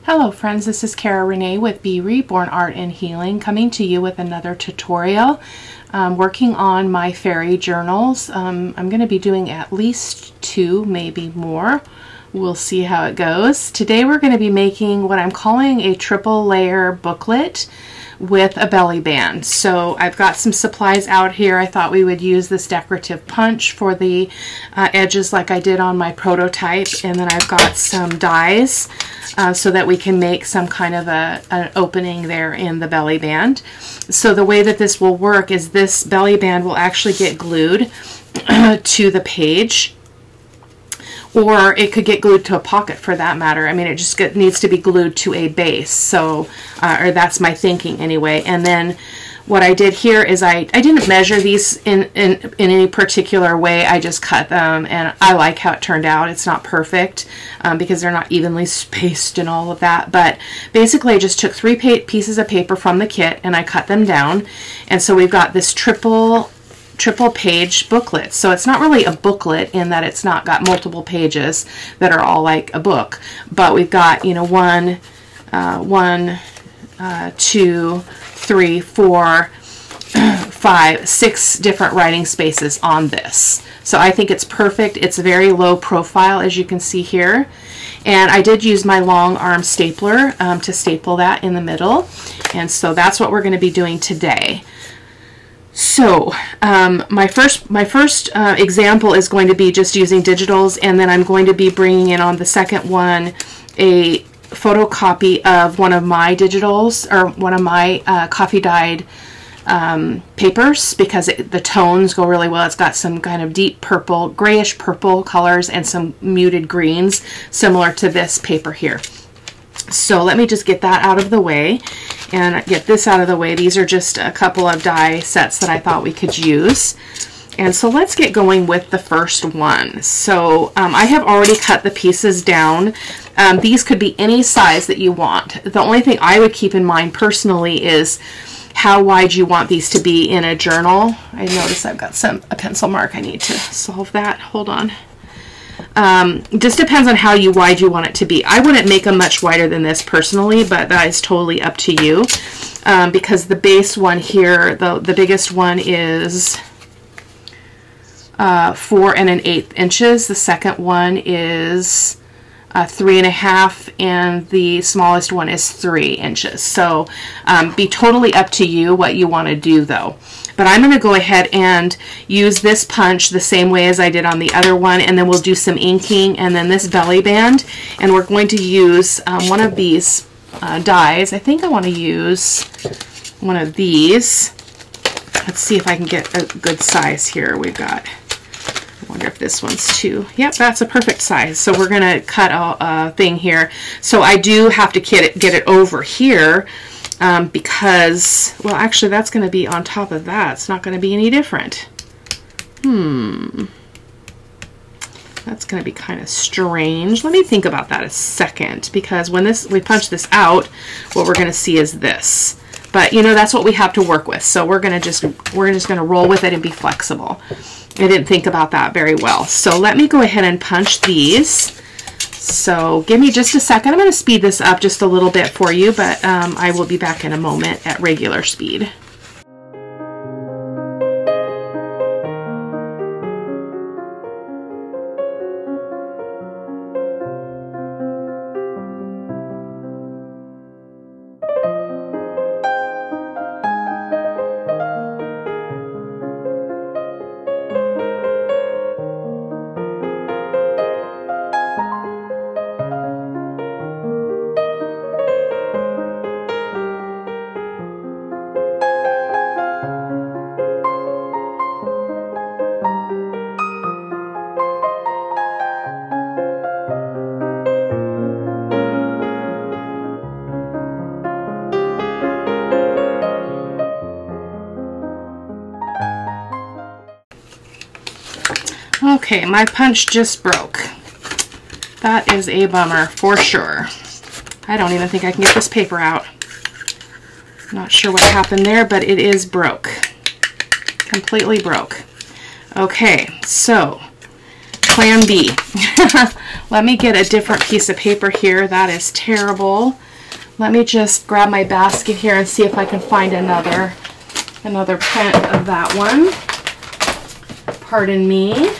Hello friends, this is Cara-Renee with B.Reborn Art and Healing, coming to you with another tutorial. Working on my fairy journals. I'm going to be doing at least 2, maybe more. We'll see how it goes. Today we're going to be making what I'm calling a triple layer booklet with a belly band. So I've got some supplies out here. I thought we would use this decorative punch for the edges like I did on my prototype, and then I've got some dies so that we can make some kind of an opening there in the belly band. So the way that this will work is this belly band will actually get glued to the page, or it could get glued to a pocket for that matter. I mean, it just needs to be glued to a base. So, or that's my thinking anyway. And then what I did here is I didn't measure these in any particular way. I just cut them, and I like how it turned out. It's not perfect because they're not evenly spaced and all of that. But basically I just took 3 pieces of paper from the kit and I cut them down. And so we've got this triple page booklet. So it's not really a booklet in that it's not got multiple pages that are all like a book, but we've got, you know, 1, 2, 3, 4, 5, 6 different writing spaces on this. So I think it's perfect. It's very low profile, as you can see here. And I did use my long arm stapler to staple that in the middle. And so that's what we're going to be doing today. So my first example is going to be just using digitals, and then I'm going to be bringing in on the second one a photocopy of one of my digitals, or one of my coffee dyed papers, because the tones go really well. It's got some kind of deep purple, grayish purple colors and some muted greens similar to this paper here. So let me just get that out of the way and get this out of the way. These are just a couple of die sets that I thought we could use. And so let's get going with the first one. So I have already cut the pieces down. These could be any size that you want. The only thing I would keep in mind personally is how wide you want these to be in a journal. I notice I've got a pencil mark. I need to solve that. Hold on. Just depends on how wide you want it to be. I wouldn't make them much wider than this personally, but that is totally up to you. Because the base one here, the biggest one is 4 1/8 inches. The second one is 3 1/2, and the smallest one is 3 inches. So be totally up to you what you want to do though. But I'm going to go ahead and use this punch the same way as I did on the other one, and then we'll do some inking and then this belly band. And we're going to use one of these dies. I think I want to use one of these. Let's see if I can get a good size here. We've got, I wonder if this one's too. Yep, that's a perfect size. So we're going to cut a thing here. So I do have to get it over here. Because, well, actually that's going to be on top of that. It's not going to be any different. That's going to be kind of strange. Let me think about that a second, because when we punch this out, what we're going to see is this. But you know, that's what we have to work with. So we're just going to roll with it and be flexible. I didn't think about that very well. So let me go ahead and punch these. So give me just a second. I'm going to speed this up just a little bit for you, but I will be back in a moment at regular speed. Okay, my punch just broke. That is a bummer for sure. I don't even think I can get this paper out. Not sure what happened there, but it is broke. Completely broke. Okay, so plan B. Let me get a different piece of paper here. That is terrible. Let me just grab my basket here and see if I can find another print of that one. Pardon me.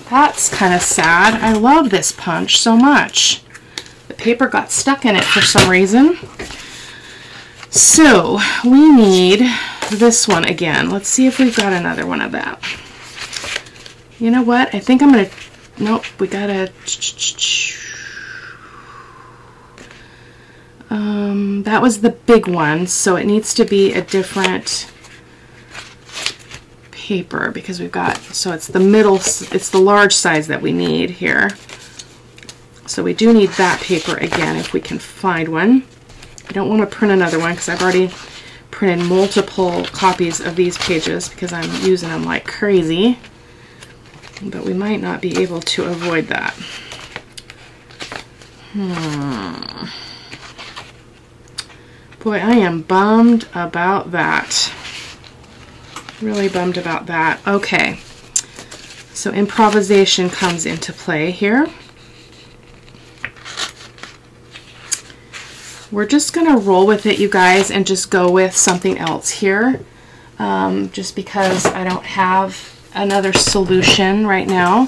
That's kind of sad. I love this punch so much. The paper got stuck in it for some reason. So we need this one again. Let's see if we've got another one of that. You know what? I think I'm going to... Nope, we got to... that was the big one, so it needs to be a different paper because we've got... So it's the middle... It's the large size that we need here. So we do need that paper again if we can find one. I don't want to print another one because I've already printed multiple copies of these pages because I'm using them like crazy. But we might not be able to avoid that. Boy, I am bummed about that. Really bummed about that. Okay. So improvisation comes into play here. We're just going to roll with it, you guys, and just go with something else here. Just because I don't have another solution right now.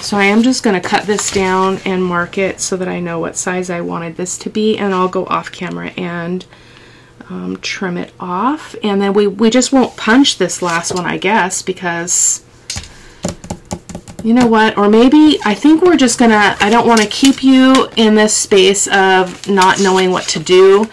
So I am just going to cut this down and mark it so that I know what size I wanted this to be, and I'll go off camera and trim it off. And then we just won't punch this last one, I guess, because... You know what, or maybe I think we're just gonna, I don't want to keep you in this space of not knowing what to do,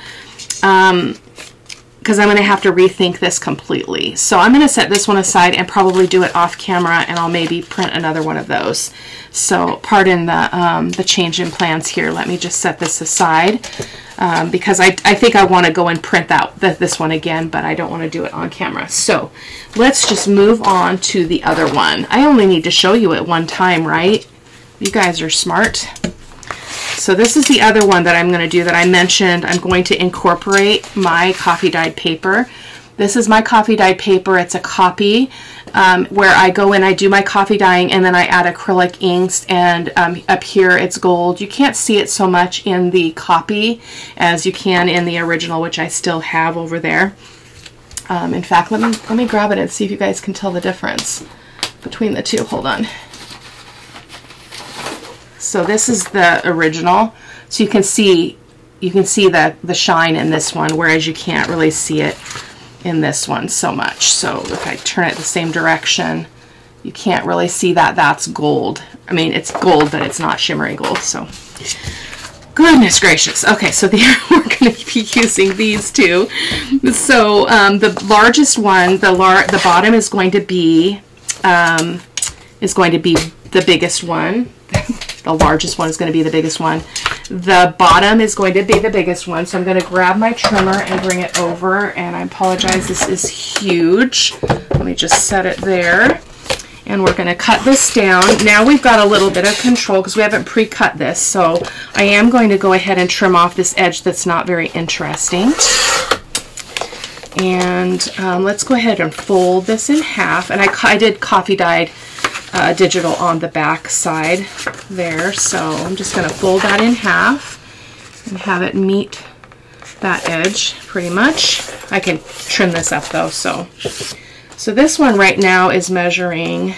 because I'm going to have to rethink this completely. So I'm going to set this one aside and probably do it off camera, and I'll maybe print another one of those. So pardon the change in plans here. Let me just set this aside because I think I want to go and print this one again, but I don't want to do it on camera. So let's just move on to the other one. I only need to show you it one time, right? You guys are smart. So this is the other one that I'm going to do that I mentioned. I'm going to incorporate my coffee dyed paper. This is my coffee dyed paper. It's a copy where I go in, I do my coffee dyeing, and then I add acrylic inks, and up here it's gold. You can't see it so much in the copy as you can in the original, which I still have over there. In fact, let me grab it and see if you guys can tell the difference between the two. Hold on. So this is the original. So you can see the shine in this one, whereas you can't really see it in this one so much. So if I turn it the same direction, you can't really see that that's gold. I mean, it's gold, but it's not shimmery gold. So goodness gracious. Okay, so we're going to be using these two. So the largest one, the bottom is going to be the biggest one. The largest one is going to be the biggest one. The bottom is going to be the biggest one. So I'm going to grab my trimmer and bring it over. And I apologize, this is huge. Let me just set it there. And we're going to cut this down. Now we've got a little bit of control because we haven't pre-cut this. So I am going to go ahead and trim off this edge that's not very interesting. And let's go ahead and fold this in half. And I did coffee dyed digital on the back side there, so I'm just going to fold that in half and have it meet that edge pretty much. I can trim this up though. So this one right now is measuring,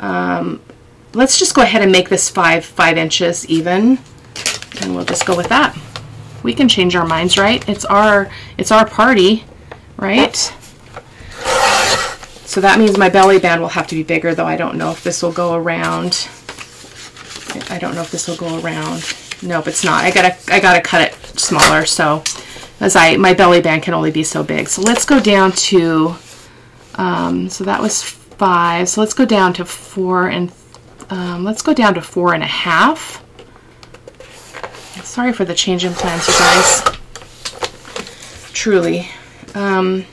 let's just go ahead and make this 5 inches even, and we'll just go with that. We can change our minds, right? It's our party, right? So that means my belly band will have to be bigger, though I don't know if this will go around. Nope, it's not. I gotta cut it smaller, so my belly band can only be so big. So let's go down to so that was 5. So let's go down to 4 and let's go down to 4.5. Sorry for the change in plans, you guys. Truly. I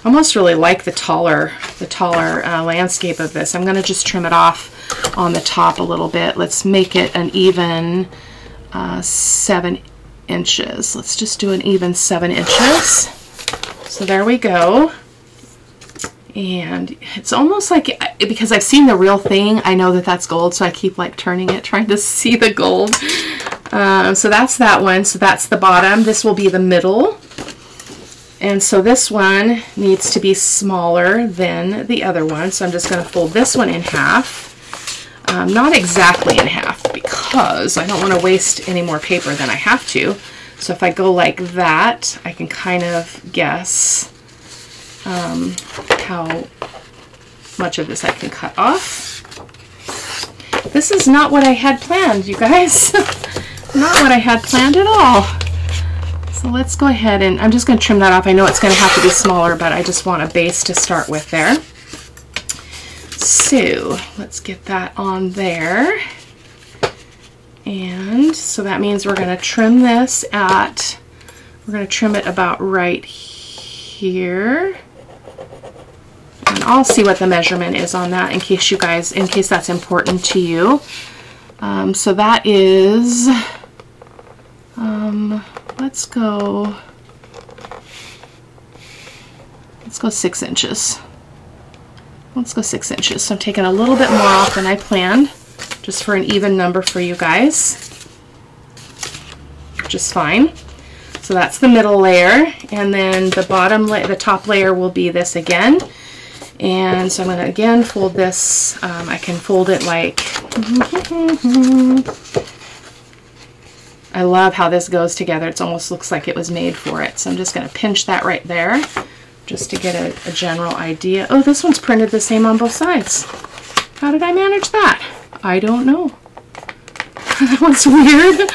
almost really like the taller landscape of this. I'm going to just trim it off on the top a little bit. Let's make it an even 7 inches. Let's just do an even 7 inches. So there we go. And it's almost like, because I've seen the real thing, I know that that's gold, so I keep like turning it, trying to see the gold. So that's that one. So that's the bottom. This will be the middle. And so this one needs to be smaller than the other one. So I'm just going to fold this one in half. Not exactly in half, because I don't want to waste any more paper than I have to. So if I go like that, I can kind of guess how much of this I can cut off. This is not what I had planned, you guys. Not what I had planned at all. So let's go ahead and I'm just going to trim that off. I know it's going to have to be smaller, but I just want a base to start with there. So let's get that on there. And so that means we're going to trim this at, we're going to trim it about right here. And I'll see what the measurement is on that in case you guys, in case that's important to you. So that is, let's go 6 inches. Let's go 6 inches. So I'm taking a little bit more off than I planned, just for an even number for you guys, which is fine. So that's the middle layer, and then the bottom layer, the top layer will be this again. And so I'm going to again fold this. I can fold it like, I love how this goes together. It almost looks like it was made for it. So I'm just going to pinch that right there just to get a general idea. Oh, this one's printed the same on both sides. How did I manage that? I don't know. That one's weird.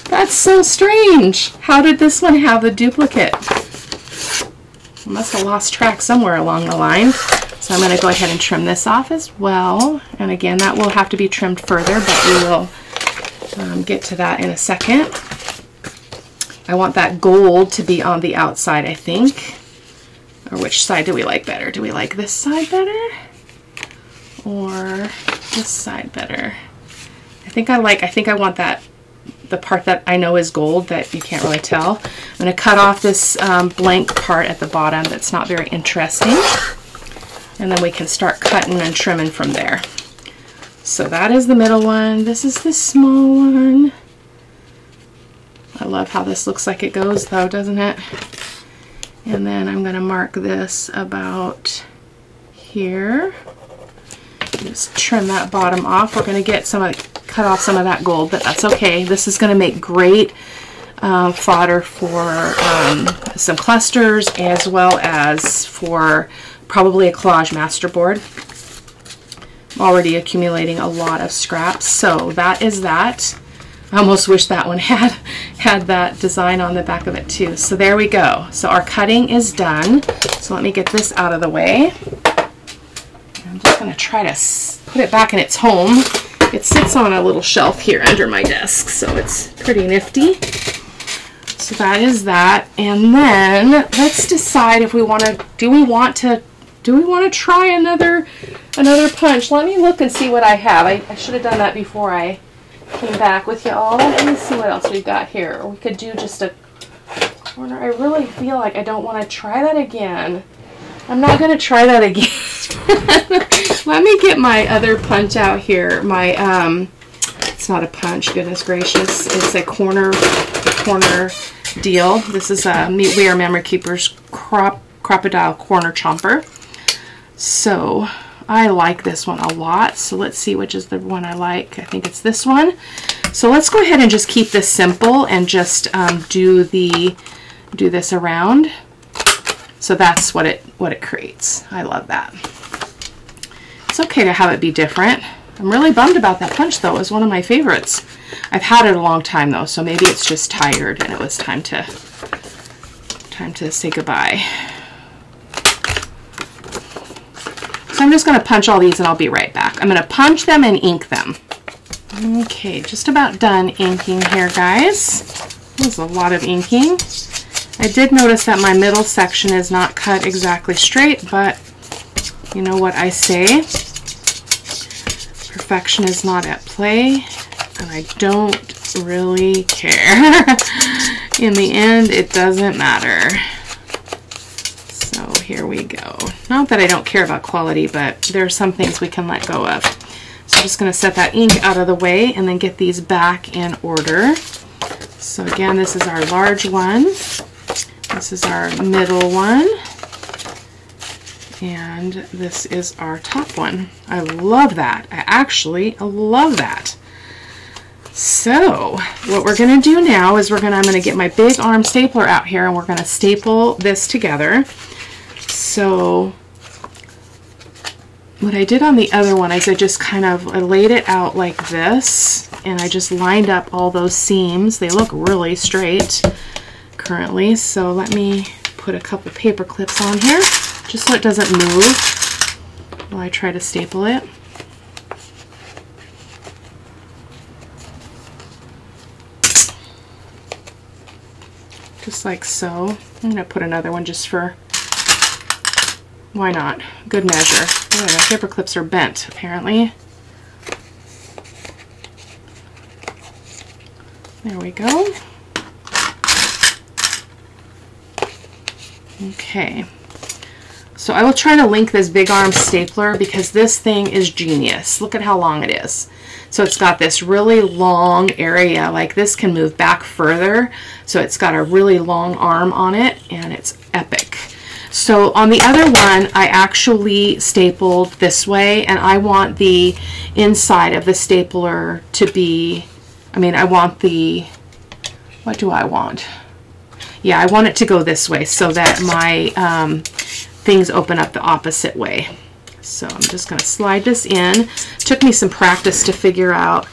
That's so strange. How did this one have the duplicate? I must have lost track somewhere along the line. So I'm going to go ahead and trim this off as well. And again, that will have to be trimmed further, but we will get to that in a second. I want that gold to be on the outside, I think. Or which side do we like better? Do we like this side better? Or this side better? I think I want that, the part that I know is gold that you can't really tell. I'm going to cut off this blank part at the bottom that's not very interesting. And then we can start cutting and trimming from there. So that is the middle one. This is the small one. I love how this looks like it goes though, doesn't it? And then I'm going to mark this about here. Just trim that bottom off. We're going to get cut off some of that gold, but that's okay. This is going to make great fodder for some clusters, as well as for probably a collage masterboard. I'm already accumulating a lot of scraps, so that is that. I almost wish that one had that design on the back of it too. So there we go. So our cutting is done. So let me get this out of the way. I'm just going to try to put it back in its home. It sits on a little shelf here under my desk, so it's pretty nifty. So that is that. And then let's decide if we want to, do we want to try another punch? Let me look and see what I have. I should have done that before I came back with you all. Let me see what else we've got here. Or we could do just a corner. I really feel like I don't want to try that again. I'm not going to try that again. Let me get my other punch out here. My, it's not a punch, goodness gracious. It's a corner deal. This is a We Are Memory Keepers Crocodile Corner Chomper. So I like this one a lot. So let's see which is the one I like. I think it's this one. So let's go ahead and just keep this simple and just do this around. So that's what it creates. I love that. It's okay to have it be different. I'm really bummed about that punch though. It was one of my favorites. I've had it a long time though, so maybe it's just tired and it was time to say goodbye. So I'm just going to punch all these and I'll be right back. I'm going to punch them and ink them. Okay, just about done inking here, guys. There's a lot of inking. I did notice that my middle section is not cut exactly straight, but you know what I say. Perfection is not at play, and I don't really care. In the end, it doesn't matter. So here we go. Not that I don't care about quality, but there are some things we can let go of. So I'm just going to set that ink out of the way and then get these back in order. So again, this is our large one. This is our middle one. And this is our top one. I love that. I actually love that. So what we're going to do now is I'm going to get my big arm stapler out here and we're going to staple this together. So what I did on the other one is I just I laid it out like this and I just lined up all those seams. They look really straight currently. So let me put a couple paper clips on here just so it doesn't move while I try to staple it. Just like so. I'm going to put another one just for, why not? Good measure. Oh, my paper clips are bent, apparently. There we go. Okay. So I will try to link this big arm stapler because this thing is genius. Look at how long it is. So it's got this really long area, like this can move back further. So it's got a really long arm on it and it's epic. So on the other one, I actually stapled this way and I want the inside of the stapler to be, I want the, what do I want? Yeah, I want it to go this way so that my things open up the opposite way. So I'm just going to slide this in. Took me some practice to figure out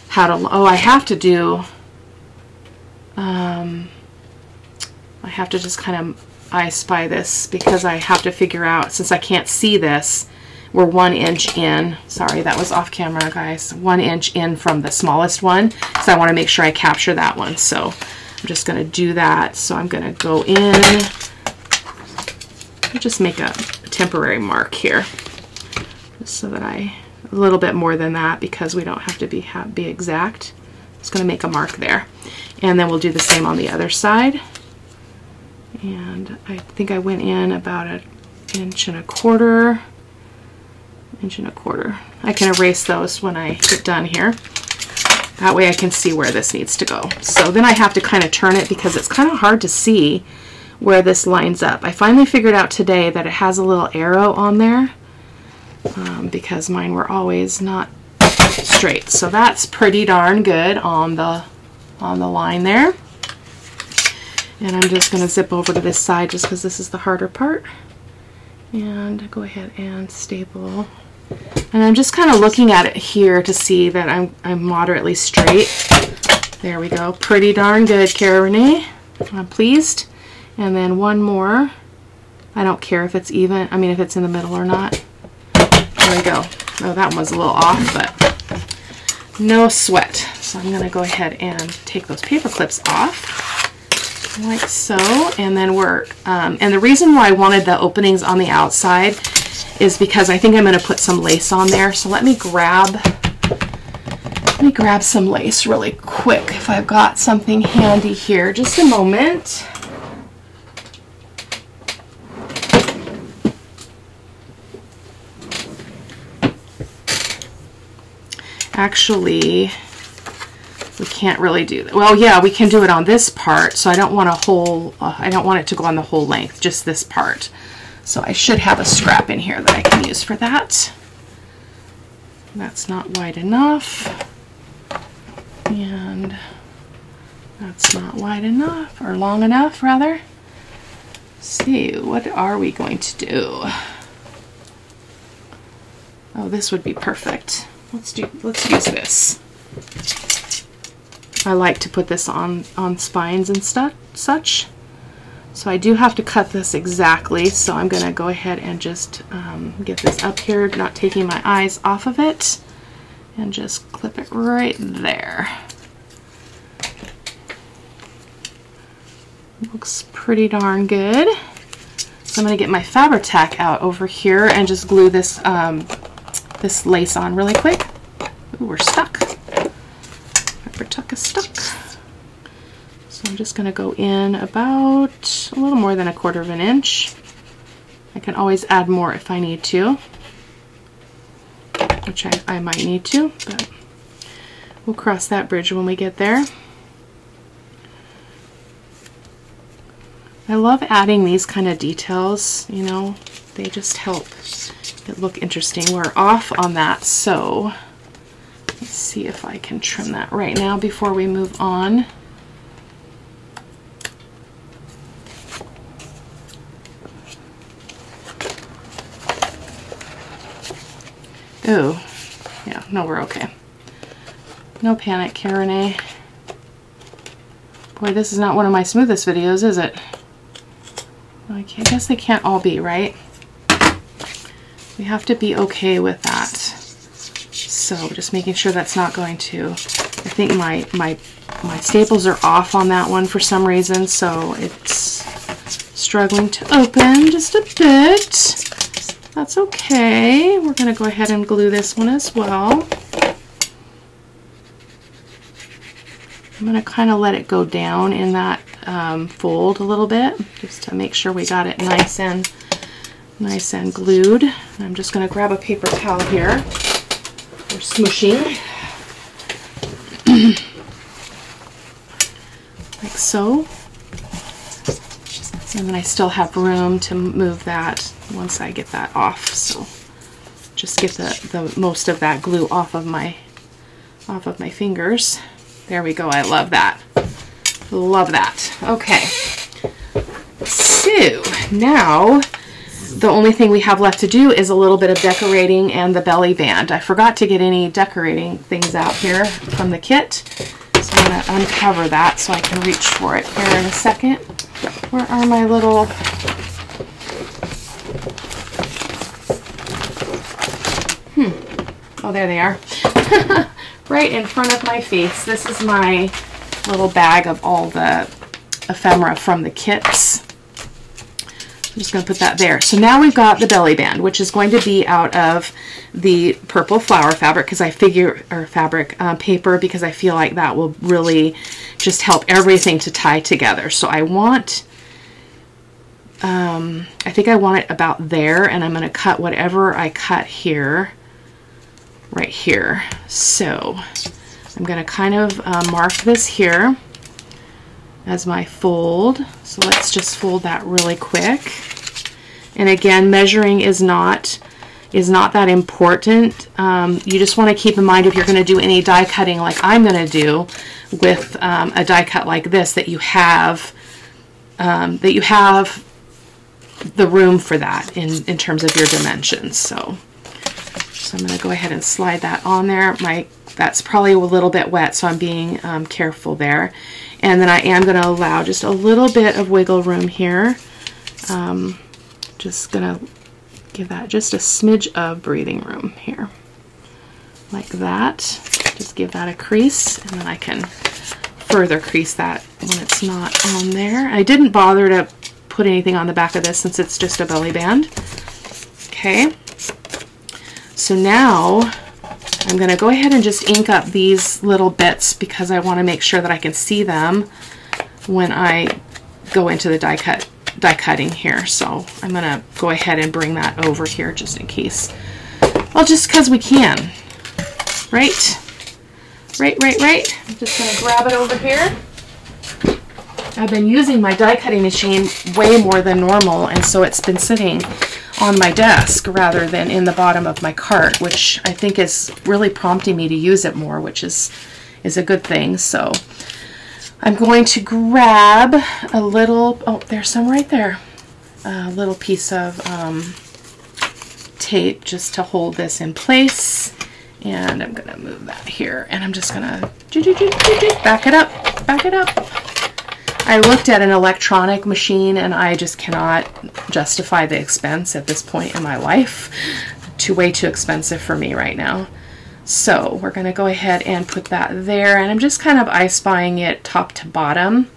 how to, I have to do, I have to just kind of I spy this because I have to figure out, since I can't see this, we're 1 inch in. Sorry, that was off camera, guys. 1 inch in from the smallest one. So I want to make sure I capture that one. So I'm just going to do that. So I'm going to go in, just make a temporary mark here. So that a little bit more than that because we don't have to be exact. Just going to make a mark there. And then we'll do the same on the other side. And I think I went in about 1.25 inches. 1.25 inches. I can erase those when I get done here. That way I can see where this needs to go. So then I have to kind of turn it because it's kind of hard to see where this lines up. I finally figured out today that it has a little arrow on there. Because mine were always not straight. So that's pretty darn good on the line there. And I'm just going to zip over to this side just because this is the harder part. And go ahead and staple. And I'm just kind of looking at it here to see that I'm moderately straight. There we go. Pretty darn good, Cara-Renee. I'm pleased. And then one more. I don't care if it's even, if it's in the middle or not. There we go. Oh, that one was a little off, but no sweat. So I'm going to go ahead and take those paper clips off, like so. And then and the reason why I wanted the openings on the outside is because I think I'm going to put some lace on there. So let me grab some lace really quick if I've got something handy here. Just a moment. Actually, we can't really do that. Well, yeah, we can do it on this part, so I don't want I don't want it to go on the whole length, just this part. So I should have a scrap in here that I can use for that. That's not wide enough. And that's not wide enough, or long enough, rather. Let's see, what are we going to do? Oh, this would be perfect. Let's use this. I like to put this on spines and such. So I do have to cut this exactly. So I'm going to go ahead and just get this up here, not taking my eyes off of it, and just clip it right there. Looks pretty darn good. So I'm going to get my Fabri-Tac out over here and just glue this this lace on really quick. Ooh, we're stuck. Fabri-Tac is stuck. So I'm just going to go in about a little more than 1/4 inch. I can always add more if I need to, which I might need to, but we'll cross that bridge when we get there. I love adding these kind of details, you know, they just help it look interesting. We're off on that, so let's see if I can trim that right now before we move on. Oh, yeah, no, we're okay. No panic, Cara-Renee. Boy, this is not one of my smoothest videos, is it? I guess they can't all be, right? We have to be okay with that. So just making sure that's not going to, I think my staples are off on that one for some reason, so it's struggling to open just a bit. That's okay. We're going to go ahead and glue this one as well. I'm going to kind of let it go down in that fold a little bit, just to make sure we got it nice and glued. And I'm just going to grab a paper towel here for smooshing, like so. And then I still have room to move that once I get that off. So just get the most of that glue off of my fingers. There we go. I love that. Love that. Okay. So now the only thing we have left to do is a little bit of decorating and the belly band. I forgot to get any decorating things out here from the kit. So I'm going to uncover that so I can reach for it here in a second. Where are my little... Oh, there they are. Right in front of my face. This is my little bag of all the ephemera from the kits. I'm just going to put that there. So now we've got the belly band, which is going to be out of the purple flower fabric, because I figure, or fabric paper, because I feel like that will really just help everything to tie together. So I want, I think I want it about there, and I'm going to cut whatever I cut here, right here. So I'm going to kind of mark this here as my fold. So let's just fold that really quick. And again, measuring is not that important. You just want to keep in mind, if you're going to do any die cutting like I'm going to do with a die cut like this, that you have the room for that in terms of your dimensions. So I'm going to go ahead and slide that on there. That's probably a little bit wet, so I'm being careful there. And then I am going to allow just a little bit of wiggle room here. Just going to give that just a smidge of breathing room here. Like that. Just give that a crease, and then I can further crease that when it's not on there. I didn't bother to put anything on the back of this since it's just a belly band. Okay. So now I'm going to go ahead and just ink up these little bits, because I want to make sure that I can see them when I go into the die cutting here. So I'm going to go ahead and bring that over here just in case. Well, just because we can. Right? Right. I'm just going to grab it over here. I've been using my die cutting machine way more than normal, and so it's been sitting on my desk rather than in the bottom of my cart, which I think is really prompting me to use it more, which is a good thing. So I'm going to grab a little, oh, there's some right there, a little piece of tape just to hold this in place, and I'm going to move that here, and I'm just going to back it up. I looked at an electronic machine, and I just cannot justify the expense at this point in my life. Way too expensive for me right now. So we're going to go ahead and put that there, and I'm just kind of eye-spying it top to bottom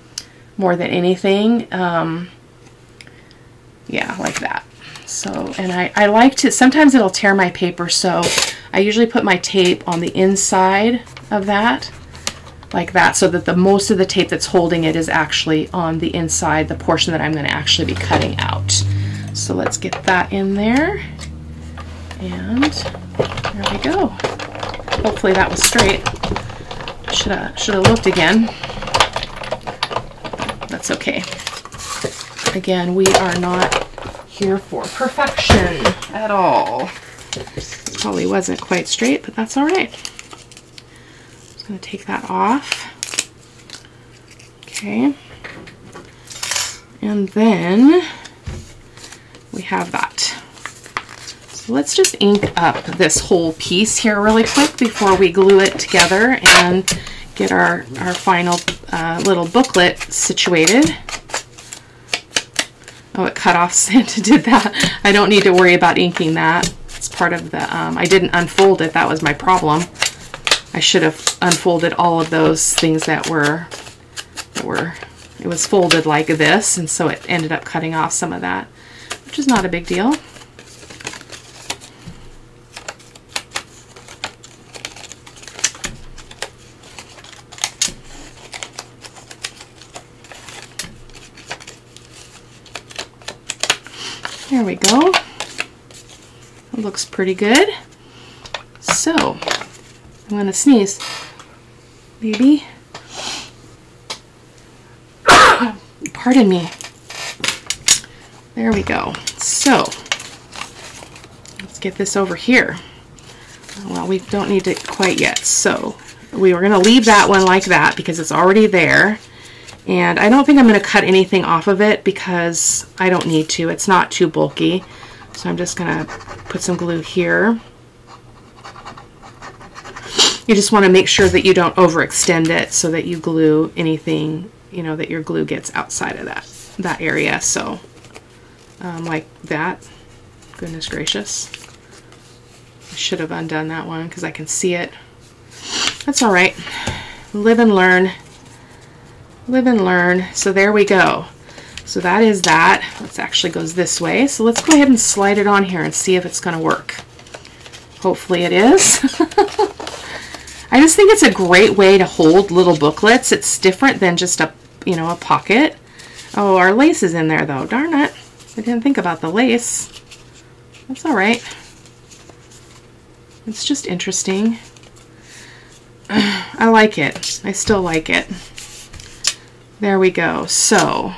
more than anything. Yeah, like that. So, and I like to, sometimes it'll tear my paper, so I usually put my tape on the inside of that, like that, so that the most of the tape that's holding it is actually on the inside, the portion that I'm going to actually be cutting out. So let's get that in there, and there we go. Hopefully that was straight. Should have looked again. That's okay. Again, we are not here for perfection at all. This probably wasn't quite straight, but that's all right. Just going to take that off. Okay. And then we have that. So let's just ink up this whole piece here really quick before we glue it together and get our final little booklet situated. Oh, it cut off Santa did that. I don't need to worry about inking that. It's part of the, I didn't unfold it. That was my problem. I should have unfolded all of those things that were, it was folded like this, and so it ended up cutting off some of that, which is not a big deal. There we go. It looks pretty good. So, I'm going to sneeze. Maybe. Pardon me. There we go. So, let's get this over here. Well, we don't need it quite yet. So, we were going to leave that one like that because it's already there. And I don't think I'm going to cut anything off of it because I don't need to. It's not too bulky. So I'm just going to put some glue here. You just want to make sure that you don't overextend it so that you glue anything, you know, that your glue gets outside of that area. So like that. Goodness gracious. I should have undone that one because I can see it. That's all right. Live and learn. Live and learn. So there we go. So that is that. Let's actually goes this way. So let's go ahead and slide it on here and see if it's going to work. Hopefully it is. I just think it's a great way to hold little booklets. It's different than just a, you know, a pocket. Oh, our lace is in there though. Darn it. I didn't think about the lace. That's all right. It's just interesting. I like it. I still like it. There we go. So,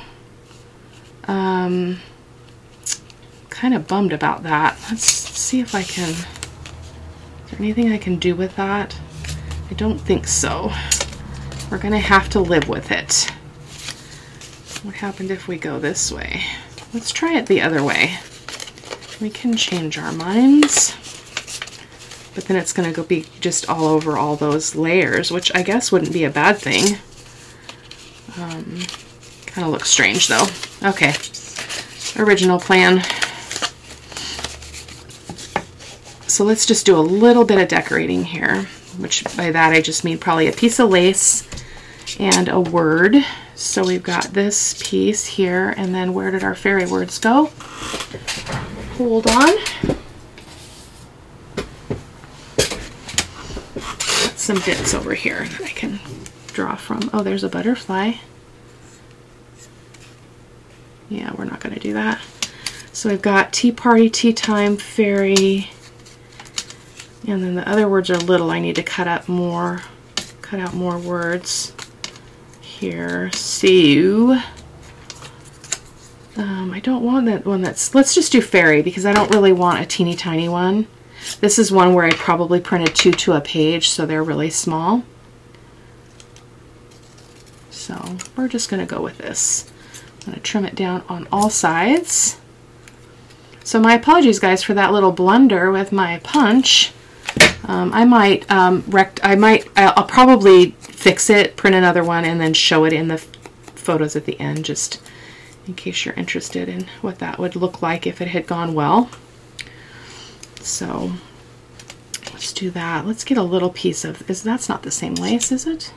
kind of bummed about that. Let's see if I can, is there anything I can do with that? I don't think so. We're going to have to live with it. What happened if we go this way? Let's try it the other way. We can change our minds. But then it's going to go be just all over all those layers, which I guess wouldn't be a bad thing. Kind of looks strange though. Okay, original plan. So let's just do a little bit of decorating here, which by that I just mean probably a piece of lace and a word. So we've got this piece here, and then where did our fairy words go? Hold on. Got some bits over here that I can draw from. Oh, there's a butterfly. Yeah, we're not going to do that. So we've got tea party, tea time, fairy, and then the other words are little. I need to cut out more words here. So I don't want that one that's, let's just do fairy because I don't really want a teeny tiny one. This is one where I probably printed 2 to a page, so they're really small. So we're just going to go with this. I'm going to trim it down on all sides. So my apologies guys for that little blunder with my punch. I'll probably fix it, print another one, and then show it in the photos at the end, just in case you're interested in what that would look like if it had gone well. So let's do that. Let's get a little piece of, that's not the same lace, is it?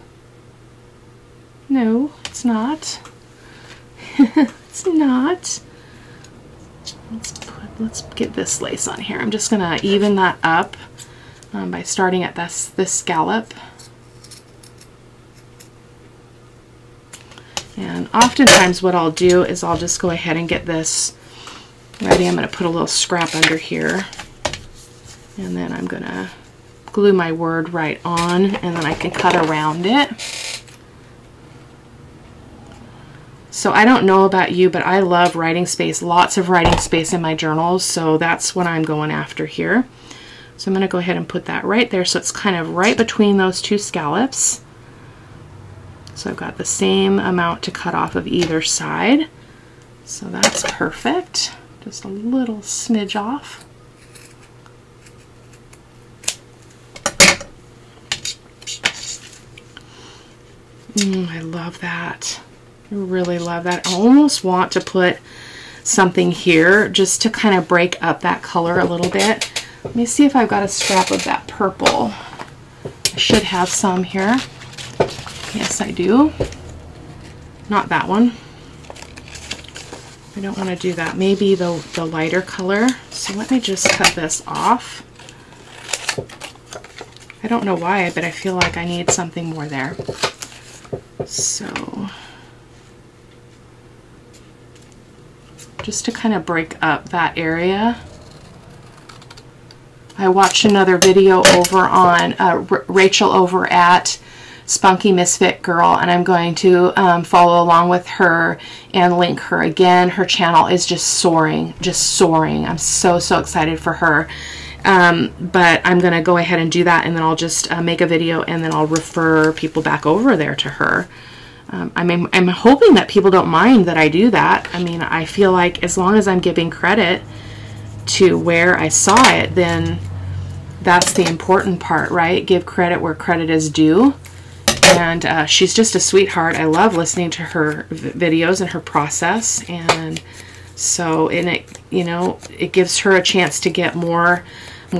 No, it's not. It's not. Let's get this lace on here. I'm just gonna even that up by starting at this scallop. And oftentimes what I'll do is I'll just go ahead and get this Ready? I'm going to put a little scrap under here, and then I'm going to glue my word right on, and then I can cut around it. So I don't know about you, but I love writing space, lots of writing space in my journals, so that's what I'm going after here. So I'm going to go ahead and put that right there, so it's kind of right between those two scallops. So I've got the same amount to cut off of either side. So that's perfect. Just a little smidge off. I love that. I really love that. I almost want to put something here just to kind of break up that color a little bit. Let me see if I've got a scrap of that purple. I should have some here. Yes, I do. Not that one. I don't want to do that. Maybe the lighter color. So let me just cut this off. I don't know why, but I feel like I need something more there. So just to kind of break up that area. I watched another video over on Rachel over at Spunky Misfit Girl, and I'm going to follow along with her and link her again. Her channel is just soaring, I'm so excited for her. But I'm going to go ahead and do that, and then I'll just make a video, and then I'll refer people back over there to her. I'm hoping that people don't mind that I do that. I mean, I feel like as long as I'm giving credit to where I saw it, then that's the important part, right? Give credit where credit is due. And she's just a sweetheart. I love listening to her videos and her process, and so it, you know, it gives her a chance to get more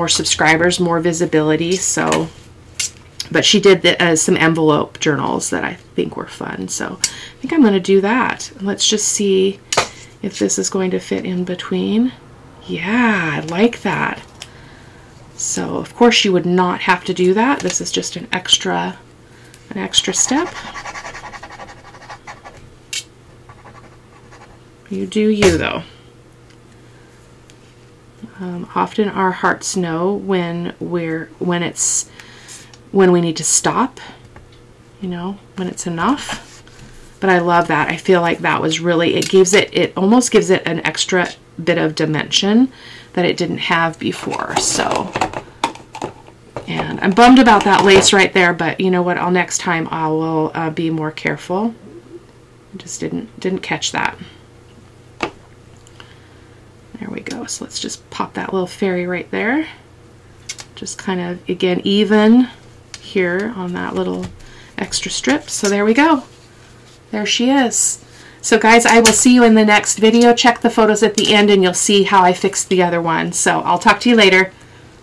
subscribers, more visibility. So, but she did some envelope journals that I think were fun. So I think I'm going to do that. Let's just see if this is going to fit in between. Yeah, I like that. So of course you would not have to do that. This is just an extra step. You do you, though. Often our hearts know when we need to stop, you know, when it's enough. But I love that. I feel like that was really, it almost gives it an extra bit of dimension that it didn't have before. So, and I'm bummed about that lace right there, but you know what, next time I will be more careful. I just didn't catch that. There we go. So let's just pop that little fairy right there. Just kind of, again, even here on that little extra strip. So there we go. There she is. So guys, I will see you in the next video. Check the photos at the end and you'll see how I fixed the other one. So I'll talk to you later.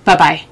Bye-bye.